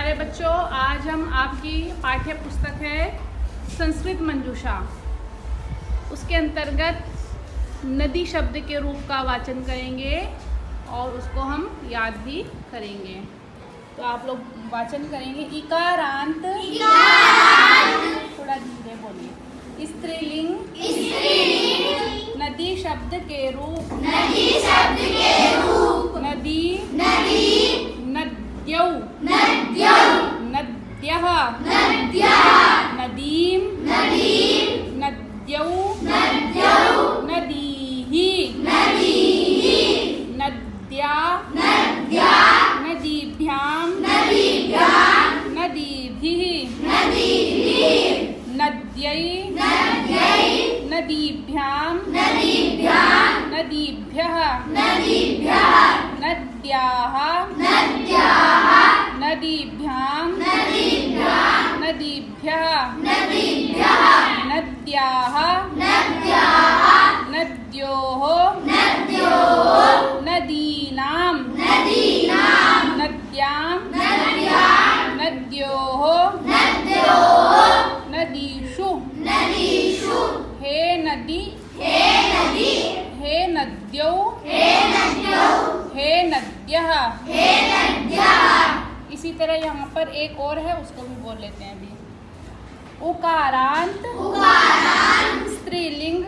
प्यारे बच्चों, आज हम आपकी पाठ्य पुस्तक है संस्कृत मंजूषा, उसके अंतर्गत नदी शब्द के रूप का वाचन करेंगे और उसको हम याद भी करेंगे। तो आप लोग वाचन करेंगे। इकारांत, थोड़ा धीरे बोलिए। स्त्रीलिंग, नदी शब्द के रूप, नदी, नद्यौ, नद्यः, नदीं, नद्यौ, नदीहि, नद्या, नदीभ्यां, नदीभिः, नद्यै, नदीभ्यां, नदीभ्यः, नद्याः, नदीभ्यां, नदीभ्यः, नद्याः, नद्योः, नदीनां, नद्यां, नद्योः, नदीषु, हे नदी, हे नद्यौ, हे नद्यः। इसी तरह यहाँ पर एक और है, उसको भी बोल लेते हैं अभी। उकारांत, स्त्रीलिंग,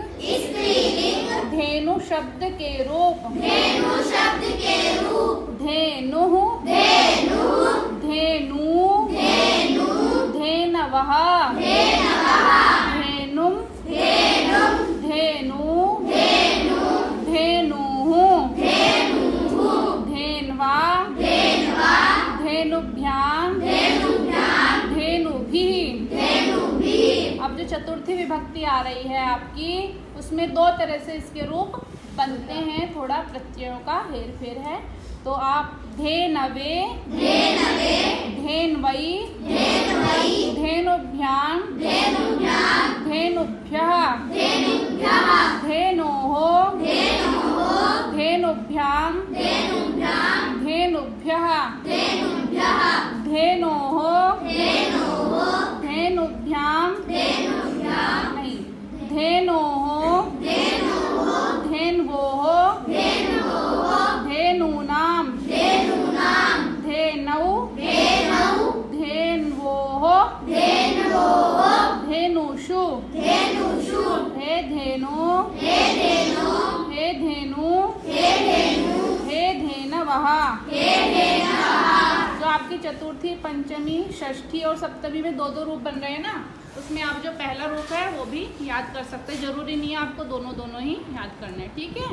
धेनु शब्द के रूप, धेनुः, धेनु, धेनवः, धेनुं, धेनु, धेनुः, धेन्वा, धेनुभ्यां, धेनुभिः। अब जो चतुर्थी विभक्ति आ रही है आपकी, उसमें दो तरह से इसके रूप बनते हैं, थोड़ा प्रत्ययों का हेर फेर है। तो आप धेनवे, धेन्वै, धेनुभ्यां, धेनुभ्यः, धेनोः, धेनुभ्यां, धेनुभ्यः, धेनोः, धेनुभ्यां, नहीं, धेनोः, धेन्वोः, धेनूनां, धेनौ, धेन्वोः, धेनुषु, हे धेनु, हे धेनु, हे धेनवः। जो आपकी चतुर्थी, पंचमी, षष्ठी और सप्तमी में दो दो रूप बन रहे हैं ना, उसमें आप जो पहला रूप है वो भी याद कर सकते हैं। जरूरी नहीं है आपको दोनों ही याद करना है, ठीक है।